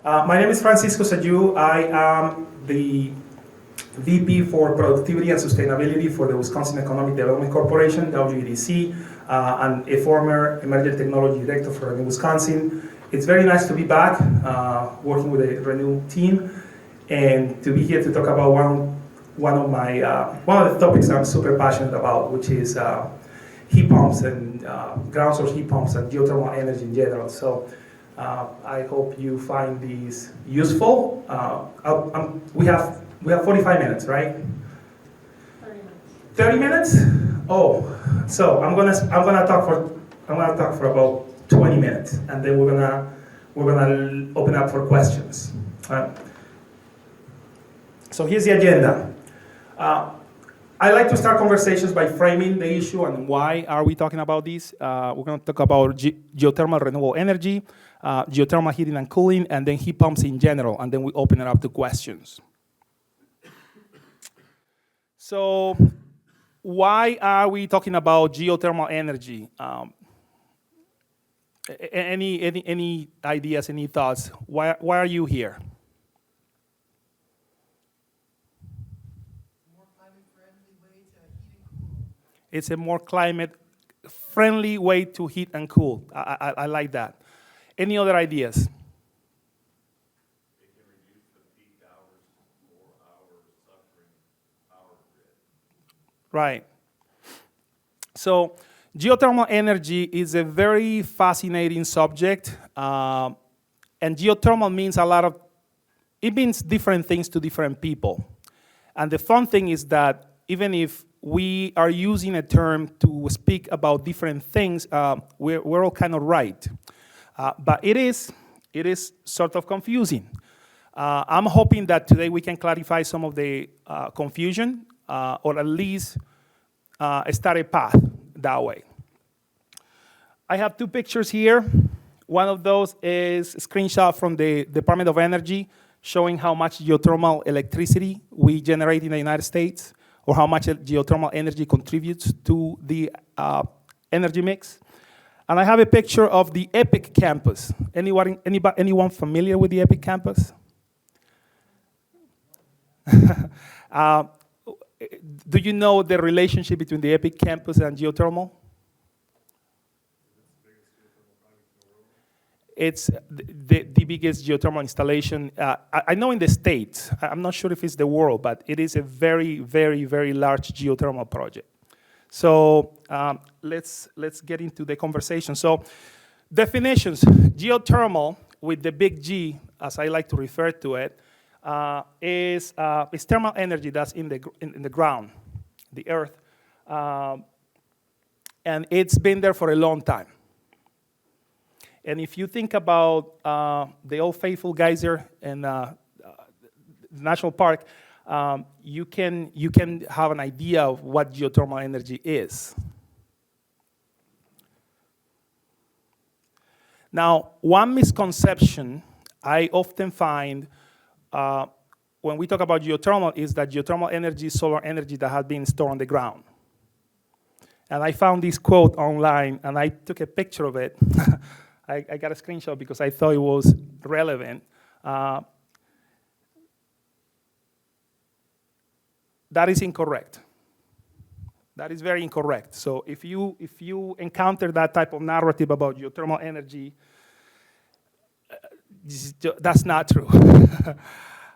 My name is Francisco Sayou. I am the VP for Productivity and Sustainability for the Wisconsin Economic Development Corporation, WEDC, and a former Emerging Technology Director for Renew Wisconsin. It's very nice to be back working with the Renew team and to be here to talk about one of the topics I'm super passionate about, which is heat pumps and ground source heat pumps and geothermal energy in general. So I hope you find these useful. We have 45 minutes, right? 30 minutes. Oh, so I'm gonna talk for about 20 minutes, and then we're gonna open up for questions. So here's the agenda. I like to start conversations by framing the issue and why are we talking about this. We're going to talk about geothermal renewable energy, geothermal heating and cooling, and then heat pumps in general, and then we open it up to questions. So why are we talking about geothermal energy? Any ideas, any thoughts? Why are you here? It's a more climate-friendly way to heat and cool. I like that. Any other ideas? It can reduce the peak hours, 4 hours suffering power grid. Right. So geothermal energy is a very fascinating subject. And geothermal means it means different things to different people. And the fun thing is that even if we are using a term to speak about different things, we're all kind of right. But it is sort of confusing. I'm hoping that today we can clarify some of the confusion, or at least start a path that way. I have two pictures here. One of those is a screenshot from the Department of Energy showing how much geothermal electricity we generate in the United States, or how much geothermal energy contributes to the energy mix. And I have a picture of the EPIC campus. Anyone familiar with the EPIC campus? Do you know the relationship between the EPIC campus and geothermal? It's the biggest geothermal installation. I know in the States. I'm not sure if it's the world, but it is a very, very, very large geothermal project. So let's get into the conversation. So definitions: geothermal, with the big G, as I like to refer to it, is thermal energy that's in the ground, the earth, and it's been there for a long time. And if you think about the Old Faithful geyser in the national park, you can have an idea of what geothermal energy is. Now, one misconception I often find when we talk about geothermal is that geothermal energy is solar energy that has been stored on the ground. And I found this quote online, and I took a picture of it. I got a screenshot because I thought it was relevant. That is incorrect. That is very incorrect. So if you encounter that type of narrative about geothermal energy, that's not true.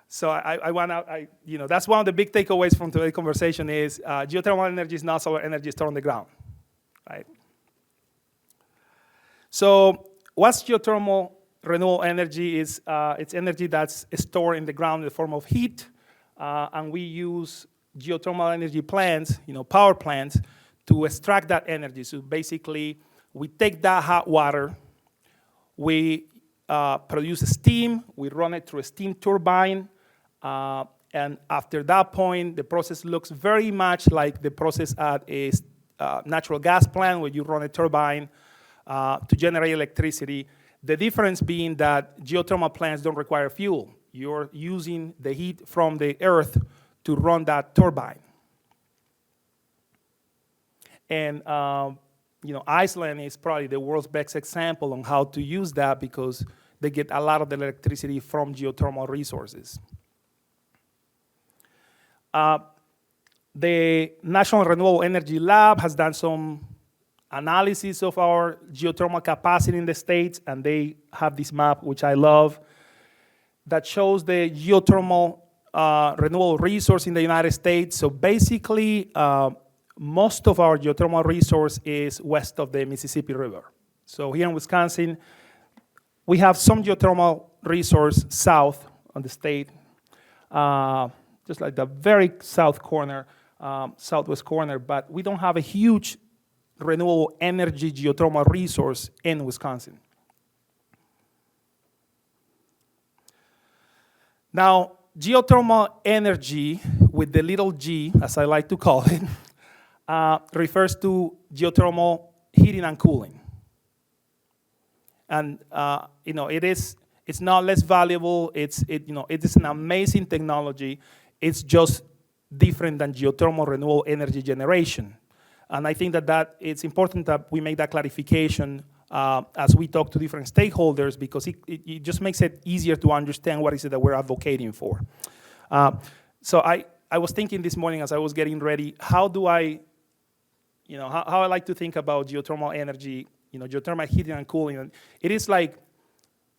So that's one of the big takeaways from today's conversation is geothermal energy is not solar energy stored on the ground, right? So what's geothermal renewable energy is it's energy that's stored in the ground in the form of heat, and we use geothermal energy plants, power plants, to extract that energy. So basically, we take that hot water, we produce steam, we run it through a steam turbine, and after that point, the process looks very much like the process at a natural gas plant where you run a turbine to generate electricity. The difference being that geothermal plants don't require fuel. You're using the heat from the earth to run that turbine. And Iceland is probably the world's best example on how to use that because they get a lot of the electricity from geothermal resources. The National Renewable Energy Lab has done some analysis of our geothermal capacity in the States, and they have this map, which I love, that shows the geothermal renewable resource in the United States. So basically, most of our geothermal resource is west of the Mississippi River. So here in Wisconsin, we have some geothermal resource south on the state, just like the very south corner, southwest corner, but we don't have a huge renewable energy geothermal resource in Wisconsin. Now, geothermal energy, with the little g, as I like to call it, refers to geothermal heating and cooling. And it's not less valuable. It is an amazing technology. It's just different than geothermal renewable energy generation. And I think that it's important that we make that clarification as we talk to different stakeholders, because it just makes it easier to understand what is it that we're advocating for. So I was thinking this morning as I was getting ready, how I like to think about geothermal energy, geothermal heating and cooling. And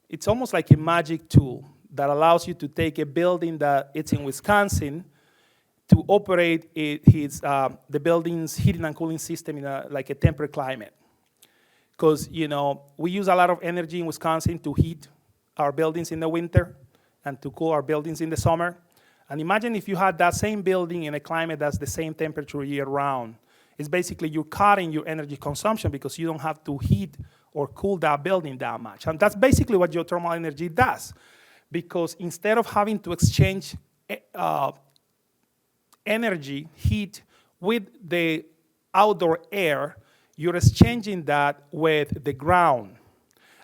it's almost like a magic tool that allows you to take a building that it's in Wisconsin to operate the building's heating and cooling system in a temperate climate. Because we use a lot of energy in Wisconsin to heat our buildings in the winter and to cool our buildings in the summer. And imagine if you had that same building in a climate that's the same temperature year round. It's basically you're cutting your energy consumption because you don't have to heat or cool that building that much. And that's basically what geothermal energy does. Because instead of having to exchange energy, heat, with the outdoor air, you're exchanging that with the ground.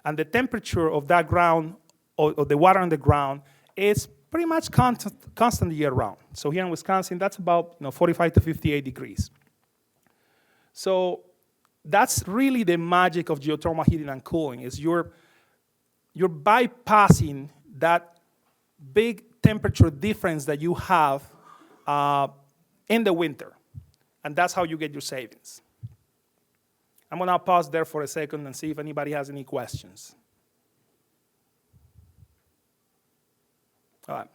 And the temperature of that ground, or the water on the ground, is pretty much constant year round. So here in Wisconsin, that's about 45 to 58 degrees. So that's really the magic of geothermal heating and cooling, is you're bypassing that big temperature difference that you have in the winter. And that's how you get your savings. I'm going to pause there for a second and see if anybody has any questions. All right.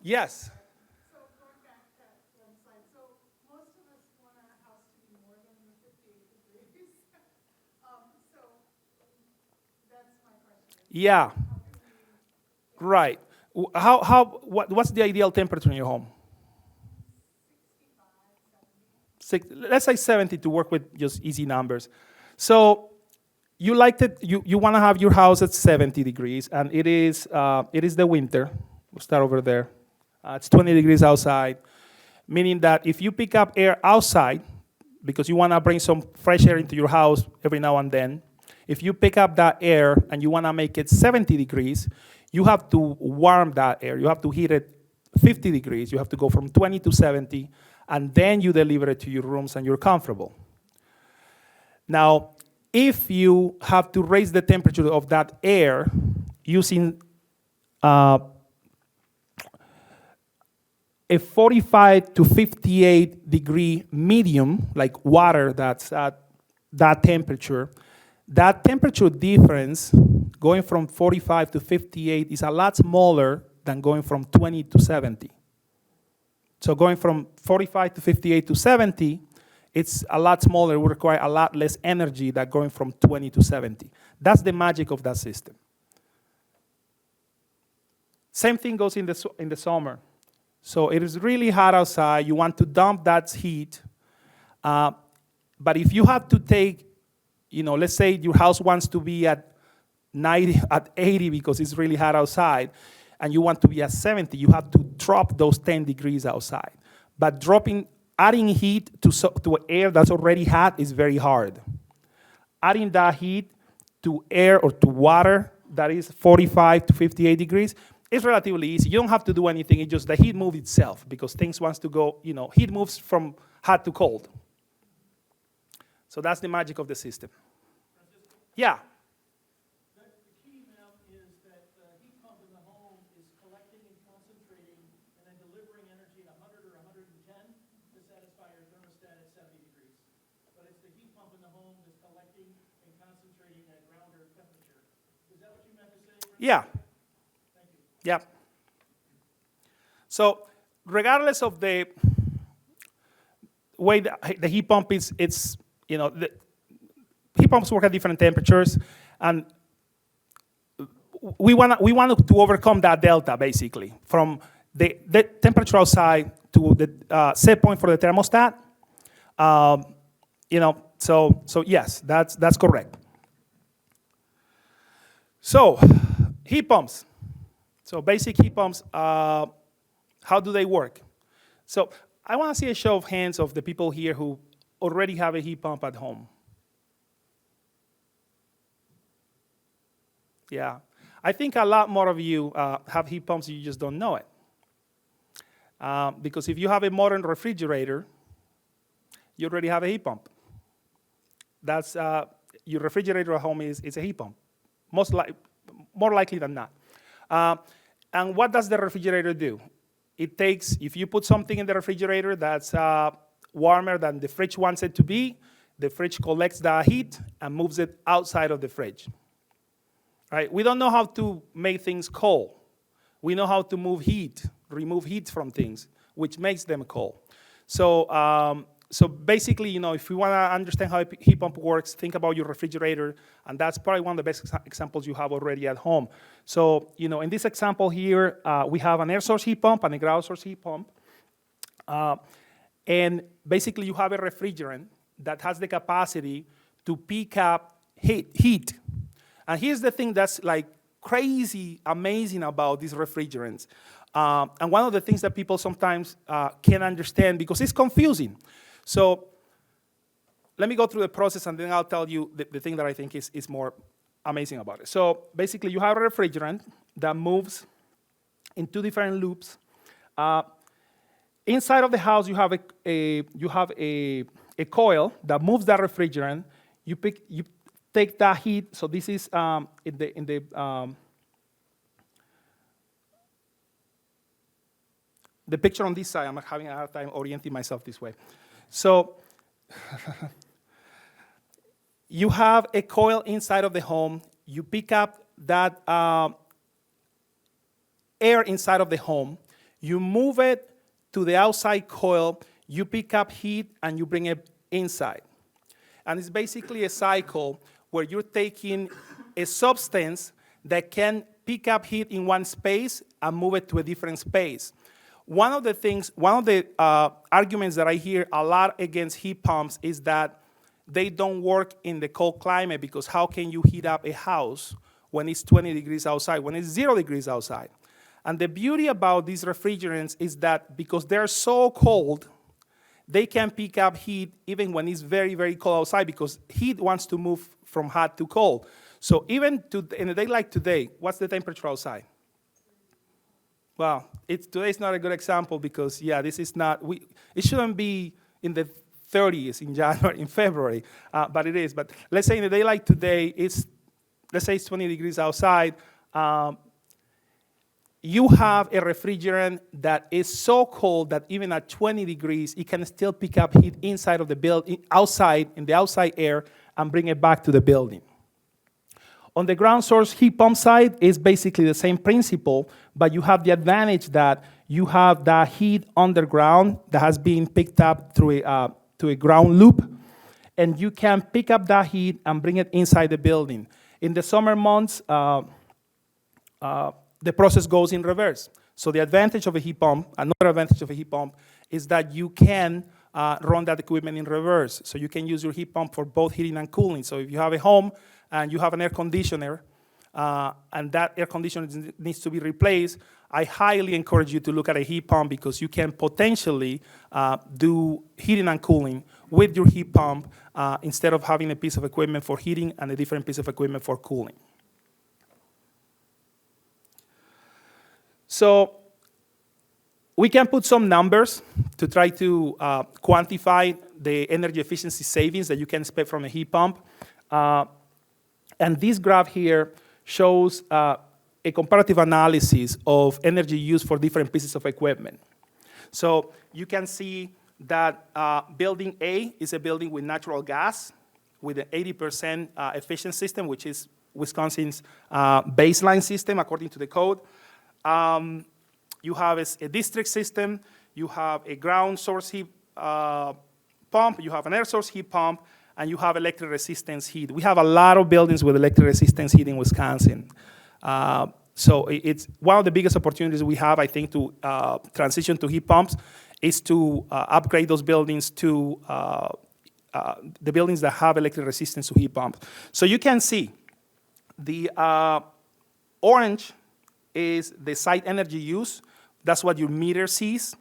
Yes. So going back to that slide, so most of us want our house to be more than the 58 degrees. So that's my question. Yeah. Right. What's the ideal temperature in your home? 65, 70. Let's say 70 to work with just easy numbers. So you like it. You want to have your house at 70 degrees, and it is the winter. We'll start over there. It's 20 degrees outside, meaning that if you pick up air outside, because you want to bring some fresh air into your house every now and then, if you pick up that air and you want to make it 70 degrees, you have to warm that air. You have to heat it 50 degrees. You have to go from 20 to 70, and then you deliver it to your rooms and you're comfortable. Now, if you have to raise the temperature of that air using a 45 to 58 degree medium, like water that's at that temperature difference going from 45 to 58 is a lot smaller than going from 20 to 70. So going from 45 to 58 to 70, it's a lot smaller. It will require a lot less energy than going from 20 to 70. That's the magic of that system. Same thing goes in the summer. So it is really hot outside. You want to dump that heat. But if you have to take, let's say your house wants to be at 90, at 80 because it's really hot outside, and you want to be at 70, you have to drop those 10 degrees outside. But adding heat to air that's already hot is very hard. Adding that heat to air or to water that is 45 to 58 degrees, it's relatively easy. You don't have to do anything. It's just the heat moves itself because things wants to go, heat moves from hot to cold. So that's the magic of the system. Yeah. The key, ma'am, is that the heat pump in the home is collecting and concentrating and then delivering energy at 100 or 110 to satisfy your thermostat at 70 degrees. But it's the heat pump in the home that's collecting and concentrating at ground or temperature. Is that what you meant to say? Yeah. Thank you. Yeah. So regardless of the way the heat pump is, the heat pumps work at different temperatures, and we want to overcome that delta, basically, from the temperature outside to the set point for the thermostat. So yes, that's correct. So heat pumps. So basic heat pumps, how do they work? So I want to see a show of hands of the people here who already have a heat pump at home. Yeah. I think a lot more of you have heat pumps, you just don't know it. Because if you have a modern refrigerator, you already have a heat pump. That's your refrigerator at home is a heat pump, more likely than not. And what does the refrigerator do? It takes, if you put something in the refrigerator that's warmer than the fridge wants it to be, the fridge collects the heat and moves it outside of the fridge. Right? We don't know how to make things cold. We know how to remove heat from things, which makes them cold. So basically, if you want to understand how a heat pump works, think about your refrigerator, and that's probably one of the best examples you have already at home. So, in this example here, we have an air source heat pump and a ground source heat pump. And basically, you have a refrigerant that has the capacity to pick up heat. And here's the thing that's like crazy amazing about these refrigerants. And one of the things that people sometimes can't understand because it's confusing. So let me go through the process and then I'll tell you the thing that I think is more amazing about it. So basically you have a refrigerant that moves in two different loops. Inside of the house you have a coil that moves that refrigerant. You take that heat, so this is the picture on this side. I'm having a hard time orienting myself this way. So you have a coil inside of the home. You pick up that air inside of the home. You move it to the outside coil. You pick up heat and you bring it inside. And it's basically a cycle where you're taking a substance that can pick up heat in one space and move it to a different space. One of the arguments that I hear a lot against heat pumps is that they don't work in the cold climate because how can you heat up a house when it's 20 degrees outside, when it's 0 degrees outside? And the beauty about these refrigerants is that because they're so cold, they can pick up heat even when it's very, very cold outside because heat wants to move from hot to cold. So even in a day like today, what's the temperature outside? Well, today's not a good example because, this is not, it shouldn't be in the 30s in January, in February, but it is. But let's say in a day like today, let's say it's 20 degrees outside, you have a refrigerant that is so cold that even at 20 degrees, it can still pick up heat inside of the building, outside, in the outside air, and bring it back to the building. On the ground source heat pump side, it's basically the same principle, but you have the advantage that you have that heat underground that has been picked up through a ground loop, and you can pick up that heat and bring it inside the building. In the summer months, the process goes in reverse. So the advantage of a heat pump, another advantage of a heat pump, is that you can run that equipment in reverse. So you can use your heat pump for both heating and cooling. So if you have a home and you have an air conditioner, and that air conditioner needs to be replaced, I highly encourage you to look at a heat pump because you can potentially do heating and cooling with your heat pump instead of having a piece of equipment for heating and a different piece of equipment for cooling. So we can put some numbers to try to quantify the energy efficiency savings that you can expect from a heat pump. And this graph here shows a comparative analysis of energy used for different pieces of equipment. So you can see that building A is a building with natural gas with an 80% efficient system, which is Wisconsin's baseline system according to the code. You have a district system, you have a ground source heat pump, you have an air source heat pump, and you have electric resistance heat. We have a lot of buildings with electric resistance heat in Wisconsin. So it's one of the biggest opportunities we have, I think, to transition to heat pumps is to upgrade those buildings to the buildings that have electric resistance to heat pumps. So you can see the orange is the site energy use. That's what your meter sees.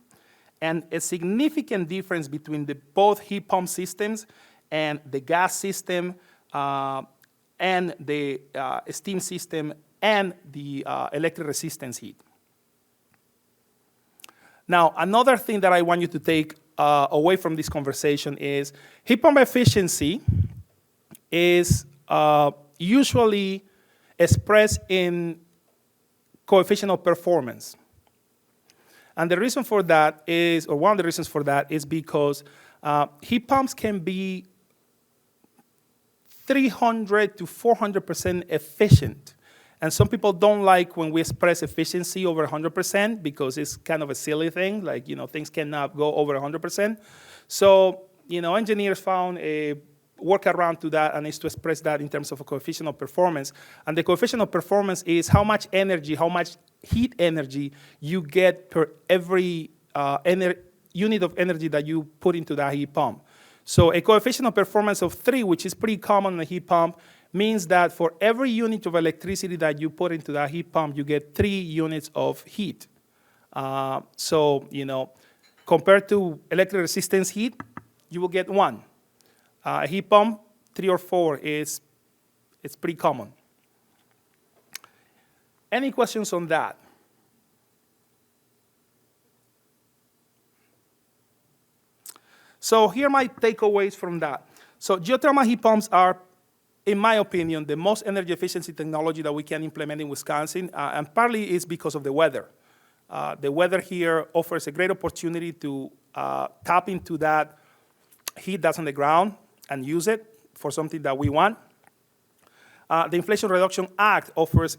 And a significant difference between both heat pump systems and the gas system and the steam system and the electric resistance heat. Now, another thing that I want you to take away from this conversation is heat pump efficiency is usually expressed in coefficient of performance. And the reason for that is, or one of the reasons for that is because heat pumps can be 300 to 400% efficient. And some people don't like when we express efficiency over 100% because it's kind of a silly thing, like, things cannot go over 100%. So, engineers found a workaround to that, and is to express that in terms of a coefficient of performance. And the coefficient of performance is how much energy, how much heat energy you get per every unit of energy that you put into that heat pump. So a coefficient of performance of 3, which is pretty common in a heat pump, means that for every unit of electricity that you put into that heat pump, you get 3 units of heat. So, compared to electric resistance heat, you will get 1. A heat pump, 3 or 4 it's pretty common. Any questions on that? So here are my takeaways from that. So geothermal heat pumps are, in my opinion, the most energy efficiency technology that we can implement in Wisconsin, and partly it's because of the weather. The weather here offers a great opportunity to tap into that heat that's on the ground and use it for something that we want. The Inflation Reduction Act offers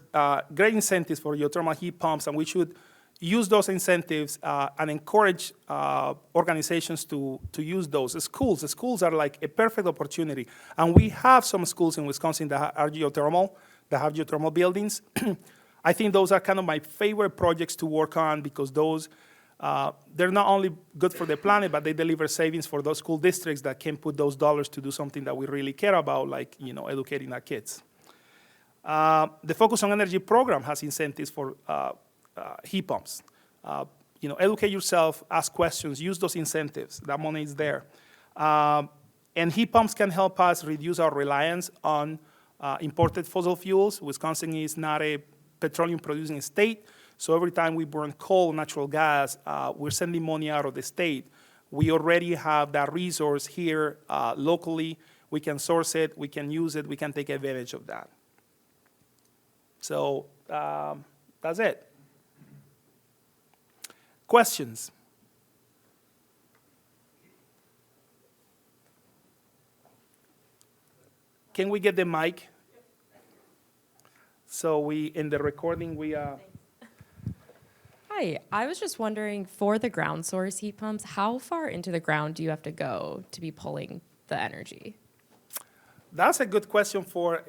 great incentives for geothermal heat pumps, and we should use those incentives and encourage organizations to use those. The schools are like a perfect opportunity. And we have some schools in Wisconsin that are geothermal, that have geothermal buildings. I think those are kind of my favorite projects to work on because those, they're not only good for the planet, but they deliver savings for those school districts that can put those dollars to do something that we really care about, like educating our kids. The Focus on Energy program has incentives for heat pumps. Educate yourself, ask questions, use those incentives. That money is there. And heat pumps can help us reduce our reliance on imported fossil fuels. Wisconsin is not a petroleum producing state, so every time we burn coal, natural gas, we're sending money out of the state. We already have that resource here locally. We can source it, we can use it, we can take advantage of that. So that's it. Questions? Can we get the mic? So in the recording, Hi, I was just wondering, for the ground source heat pumps, how far into the ground do you have to go to be pulling the energy? That's a good question for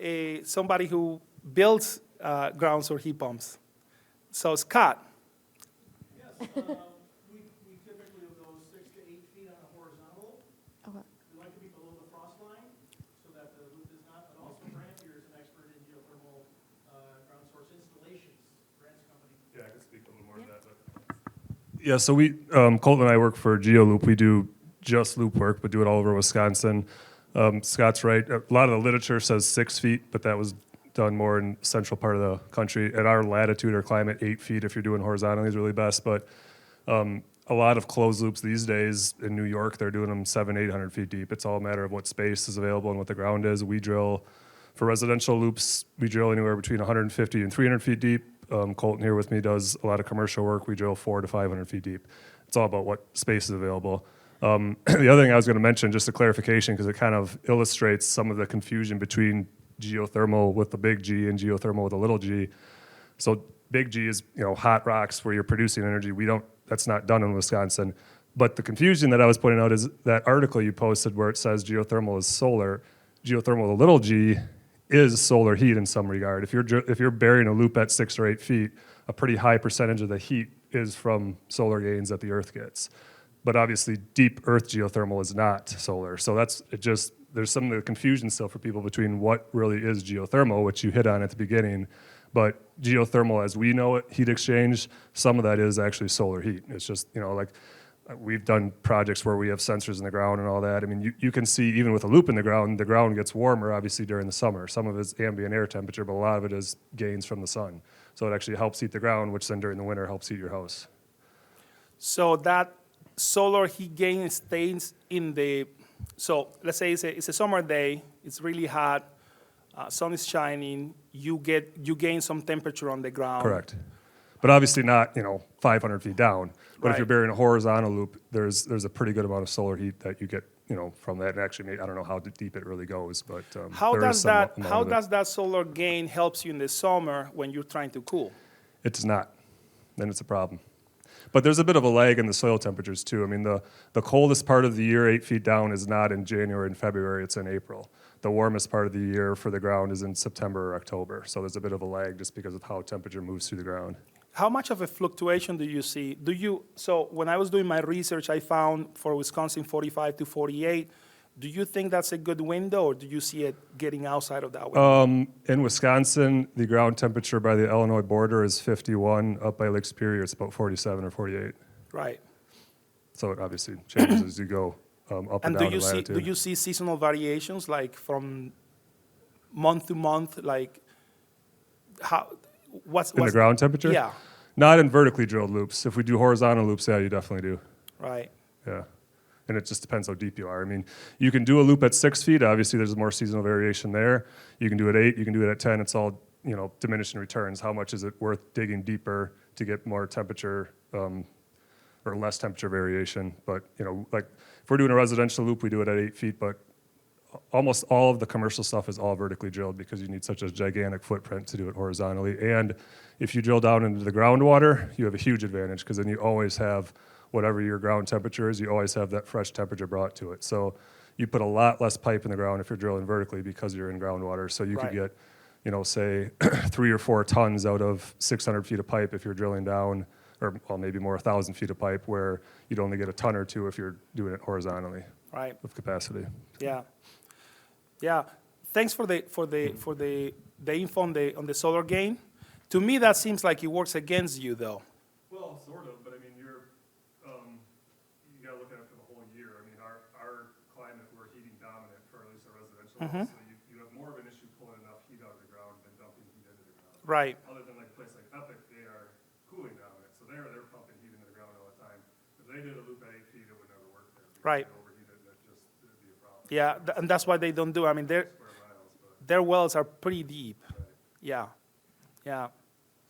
somebody who builds ground source heat pumps. So Scott. Yes, we typically will go 6 to 8 feet on a horizontal. Okay. We like to be below the frost line so that the loop is not, but also Grant here is an expert in geothermal ground source installations. Grant's company. Yeah, I can speak a little more to that. But Yeah, so Colton and I work for GeoLoop. We do just loop work, but do it all over Wisconsin. Scott's right. A lot of the literature says 6 feet, but that was done more in central part of the country. At our latitude or climate, 8 feet if you're doing horizontally is really best. But a lot of closed loops these days in New York, they're doing them 700, 800 feet deep. It's all a matter of what space is available and what the ground is. We drill For residential loops, we drill anywhere between 150 and 300 feet deep. Colton here with me does a lot of commercial work. We drill 400 to 500 feet deep. It's all about what space is available. The other thing I was going to mention, just a clarification, because it kind of illustrates some of the confusion between geothermal with the big G and geothermal with a little g. So big G is, hot rocks where you're producing energy. That's not done in Wisconsin. But the confusion that I was pointing out is that article you posted where it says geothermal is solar. Geothermal with a little g is solar heat in some regard. If you're burying a loop at 6 or 8 feet, a pretty high percentage of the heat is from solar gains that the earth gets. But obviously, deep earth geothermal is not solar. So there's some of the confusion still for people between what really is geothermal, which you hit on at the beginning. But geothermal, as we know it, heat exchange, some of that is actually solar heat. It's just, like we've done projects where we have sensors in the ground and all that. I mean, you can see even with a loop in the ground gets warmer, obviously, during the summer. Some of it's ambient air temperature, but a lot of it is gains from the sun. So it actually helps heat the ground, which then during the winter helps heat your house. So that solar heat gain stays in the, so let's say it's a summer day, it's really hot, sun is shining, you gain some temperature on the ground. Correct. But obviously not, 500 feet down. But Right. if you're burying a horizontal loop, there's a pretty good amount of solar heat that you get, from that. And actually, I don't know how deep it really goes, but How there is does some that amount how of it. does that solar gain helps you in the summer when you're trying to cool? It does not. Then it's a problem. But there's a bit of a lag in the soil temperatures too. I mean, the coldest part of the year, 8 feet down, is not in January and February, it's in April. The warmest part of the year for the ground is in September or October. So there's a bit of a lag just because of how temperature moves through the ground. How much of a fluctuation do you see? So when I was doing my research, I found for Wisconsin 45 to 48. Do you think that's a good window, or do you see it getting outside of that window? In Wisconsin, the ground temperature by the Illinois border is 51. Up by Lake Superior, it's about 47 or 48. Right. So it obviously changes as you go up and And down in latitude. do you see seasonal variations, like from month to month, like how? What's In the ground temperature? Yeah. Not in vertically drilled loops. If we do horizontal loops, yeah, you definitely do. Right. Yeah. And it just depends how deep you are. I mean, you can do a loop at 6 feet. Obviously, there's more seasonal variation there. You can do it at 8. You can do it at 10. It's all, diminishing returns. How much is it worth digging deeper to get more temperature or less temperature variation? But, like if we're doing a residential loop, we do it at 8 feet. But almost all of the commercial stuff is all vertically drilled because you need such a gigantic footprint to do it horizontally. And if you drill down into the groundwater, you have a huge advantage because then you always have whatever your ground temperature is, you always have that fresh temperature brought to it. So you put a lot less pipe in the ground if you're drilling vertically because you're in groundwater. So you could Right. get, say 3 or 4 tons out of 600 feet of pipe if you're drilling down, or well, maybe more 1,000 feet of pipe where you'd only get a ton or 2 if you're doing it horizontally Right. of capacity. Yeah. Yeah. Thanks for the info on the solar gain. To me, that seems like it works against you, though. Well, sort of, but I mean, you got to look at it for the whole year. I mean, our climate, we're heating dominant for at least our residential, so you have more of an issue pulling enough heat out of the ground than dumping heat into the ground. Right. Other than like a place like Epic, they are cooling dominant, so they're pumping heat into the ground all the time. If they did a loop at 8 feet, it would never work there. Because Right. they'd overheat it, and it'd be a problem. Yeah, and that's why they don't do. I mean, Square miles, but their wells are pretty deep. right. Yeah. Yeah.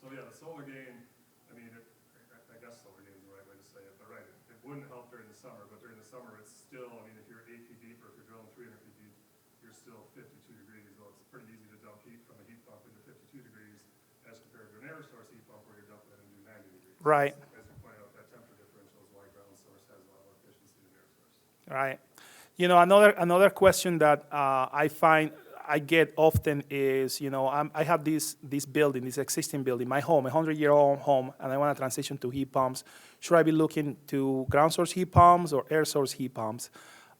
So yeah, the solar gain, I mean, I guess solar gain is the right way to say it, but right, it wouldn't help during the summer, but during the summer, it's still, I mean, if you're 8 feet deep or if you're drilling 300 feet deep, you're still 52 degrees. Well, it's pretty easy to dump heat from a heat pump into 52 degrees as compared to an air source heat pump where you're dumping it into 90 degrees. Right. As you pointed out, that temperature differential is why ground source has a lot more efficiency than air source. Right. Another question that I find I get often is, I have this building, this existing building, my home, a 100-year-old home, and I want to transition to heat pumps. Should I be looking to ground source heat pumps or air source heat pumps?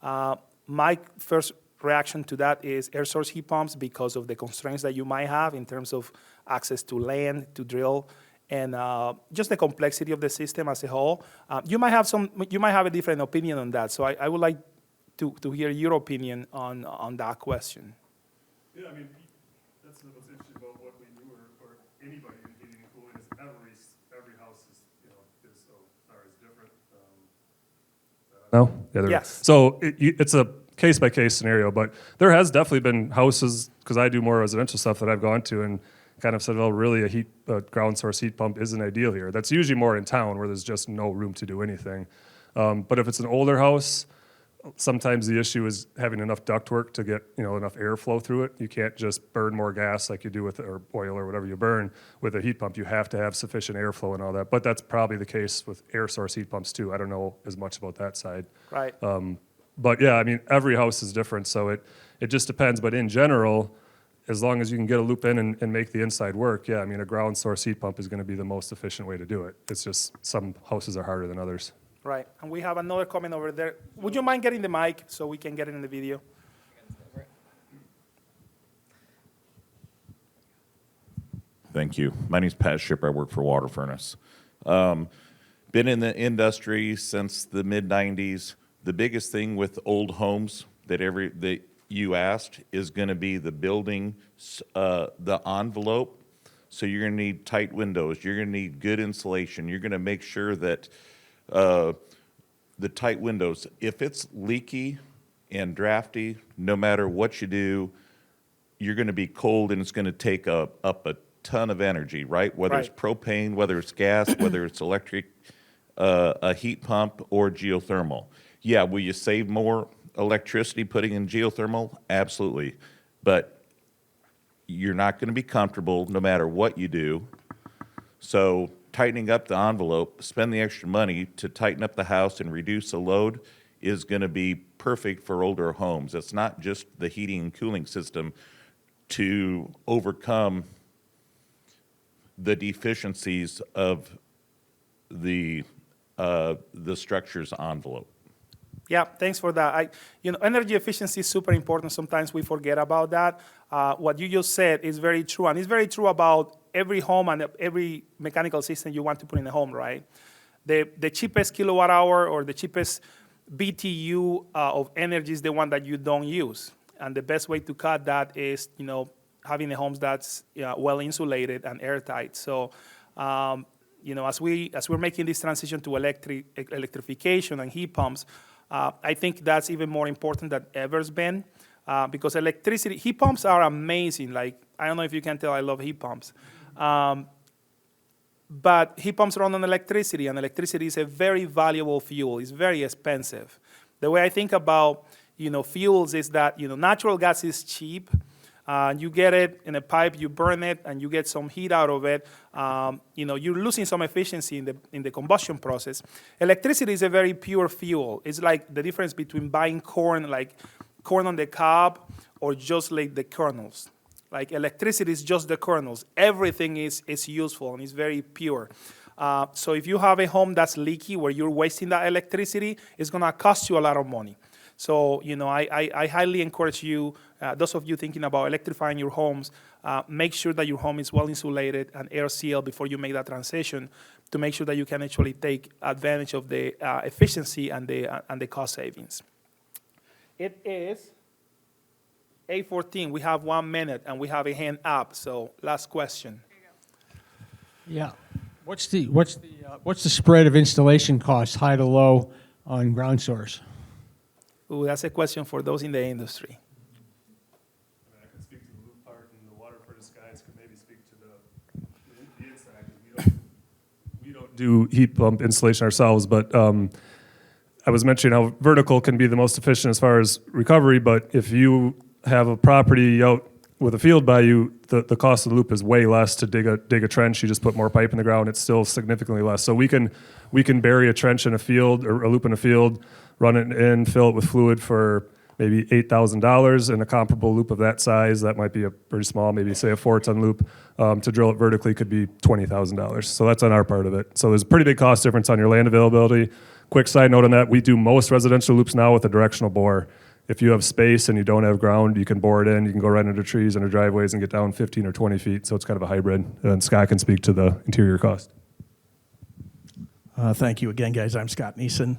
My first reaction to that is air source heat pumps because of the constraints that you might have in terms of access to land, to drill, and just the complexity of the system as a whole. You might have a different opinion on that. So I would like to hear your opinion on that question. Yeah, I mean, that's what's interesting about what we do or anybody in heating and cooling is every house is, is different. No? Yeah, there we go. Yes. So it's a case by case scenario. But there has definitely been houses, because I do more residential stuff, that I've gone to and kind of said, well, really a ground source heat pump isn't ideal here. That's usually more in town where there's just no room to do anything. But if it's an older house, sometimes the issue is having enough ductwork to get enough airflow through it. You can't just burn more gas like you do with or oil or whatever you burn with a heat pump. You have to have sufficient airflow and all that. But that's probably the case with air source heat pumps too. I don't know as much about that side. Right. But yeah, I mean, every house is different, so it just depends. But in general, as long as you can get a loop in and make the inside work, yeah, I mean, a ground source heat pump is going to be the most efficient way to do it. It's just some houses are harder than others. Right. And we have another comment over there. Would you mind getting the mic so we can get it in the video? Thank you. My name's Pat Shipper. I work for Water Furnace. Been in the industry since the mid-90s. The biggest thing with old homes that you asked is going to be the building, the envelope. So you're going to need tight windows. You're going to need good insulation. You're going to make sure that the tight windows, if it's leaky and drafty, no matter what you do, you're going to be cold and it's going to take up a ton of energy, right? Whether it's propane, whether it's gas, whether it's electric, a heat pump, or geothermal. Yeah, will you save more electricity putting in geothermal? Absolutely. But you're not going to be comfortable no matter what you do. So tightening up the envelope, spend the extra money to tighten up the house and reduce the load is going to be perfect for older homes. It's not just the heating and cooling system to overcome the deficiencies of the structure's envelope. Yeah, thanks for that. Energy efficiency is super important. Sometimes we forget about that. What you just said is very true, and it's very true about every home and every mechanical system you want to put in a home, right? The cheapest kilowatt hour or the cheapest BTU of energy is the one that you don't use, and the best way to cut that is, having a home that's well insulated and airtight. So, as we're making this transition to electrification and heat pumps. I think that's even more important than ever's been because heat pumps are amazing. Like, I don't know if you can tell I love heat pumps. But heat pumps run on electricity, and electricity is a very valuable fuel. It's very expensive. The way I think about, fuels is that, natural gas is cheap. You get it in a pipe, you burn it, and you get some heat out of it. You're losing some efficiency in the combustion process. Electricity is a very pure fuel. It's like the difference between buying corn, like corn on the cob, or just like the kernels. Like electricity is just the kernels. Everything is useful and is very pure. So if you have a home that's leaky where you're wasting that electricity, it's going to cost you a lot of money. So, I highly encourage you, those of you thinking about electrifying your homes, make sure that your home is well insulated and air sealed before you make that transition to make sure that you can actually take advantage of the efficiency and the cost savings. It is 8:14. We have 1 minute and we have a hand up. So last question. Yeah. What's the spread of installation costs, high to low, on ground source? Ooh, that's a question for those in the industry. I can speak to the loop part, and the water furnace guys could maybe speak to the inside. We don't do heat pump installation ourselves, but I was mentioning how vertical can be the most efficient as far as recovery, but if you have a property out with a field by you, the cost of the loop is way less to dig a trench. You just put more pipe in the ground. It's still significantly less. So we can bury a trench in a field or a loop in a field, run it in, fill it with fluid for maybe $8,000, and a comparable loop of that size, that might be a pretty small, maybe say a 4-ton loop, to drill it vertically could be $20,000. So that's on our part of it. So there's a pretty big cost difference on your land availability. Quick side note on that, we do most residential loops now with a directional bore. If you have space and you don't have ground, you can bore it in. You can go right under trees, under driveways, and get down 15 or 20 feet. So it's kind of a hybrid. And Scott can speak to the interior cost. Thank you again, guys. I'm Scott Neeson.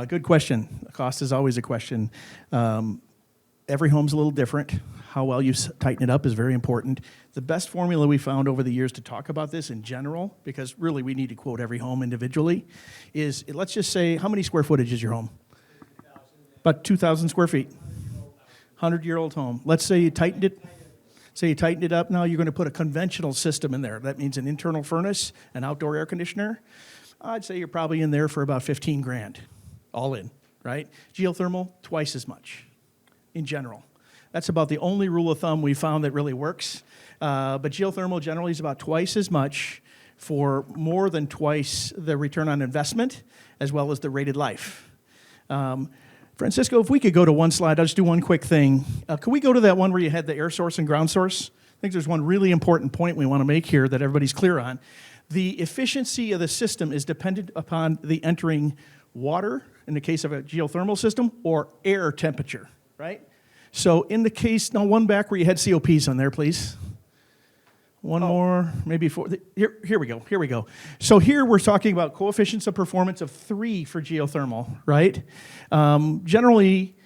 Good question. Cost is always a question. Every home's a little different. How well you tighten it up is very important. The best formula we found over the years to talk about this in general, because really we need to quote every home individually, is let's just say, how many square footage is your home? About 2,000 square feet. 100-year-old home. Let's say you tightened it. Say you tightened it up. Now you're going to put a conventional system in there. That means an internal furnace, an outdoor air conditioner. I'd say you're probably in there for about 15 grand, all in, right? Geothermal, twice as much in general. That's about the only rule of thumb we found that really works. But geothermal generally is about twice as much for more than twice the return on investment as well as the rated life. Francisco, if we could go to one slide, I'll just do one quick thing. Can we go to that one where you had the air source and ground source? I think there's one really important point we want to make here that everybody's clear on. The efficiency of the system is dependent upon the entering water, in the case of a geothermal system, or air temperature, right? So in the case, now one back where you had COPs on there, please. One more, maybe four. Here we go. So here we're talking about coefficients of performance of 3 for geothermal, right? Generally,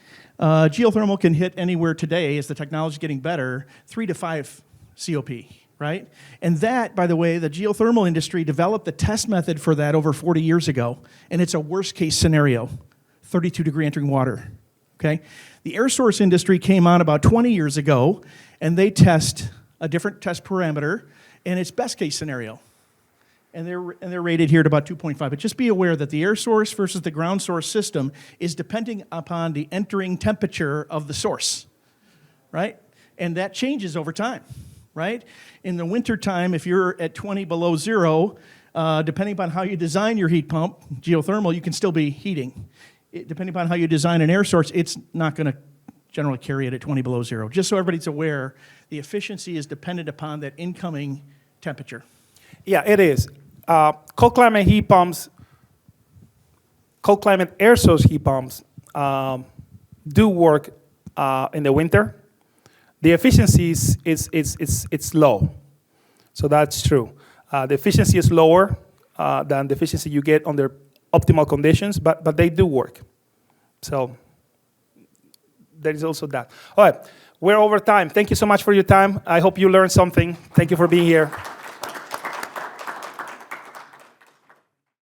geothermal can hit anywhere today, as the technology is getting better, 3 to 5 COP, right? And that, by the way, the geothermal industry developed the test method for that over 40 years ago, and it's a worst-case scenario, 32-degree entering water, okay? The air source industry came on about 20 years ago, and they test a different test parameter, and it's best case scenario. And they're rated here at about 2.5. But just be aware that the air source versus the ground source system is depending upon the entering temperature of the source, right? And that changes over time, right? In the wintertime, if you're at 20 below zero, depending upon how you design your heat pump, geothermal, you can still be heating. Depending upon how you design an air source, it's not going to generally carry it at 20 below zero. Just so everybody's aware, the efficiency is dependent upon that incoming temperature. Yeah, it is. Cold climate heat pumps, cold climate air source heat pumps do work in the winter. The efficiency is low, so that's true. The efficiency is lower than the efficiency you get under optimal conditions, but they do work. So there is also that. All right, we're over time. Thank you so much for your time. I hope you learned something. Thank you for being here.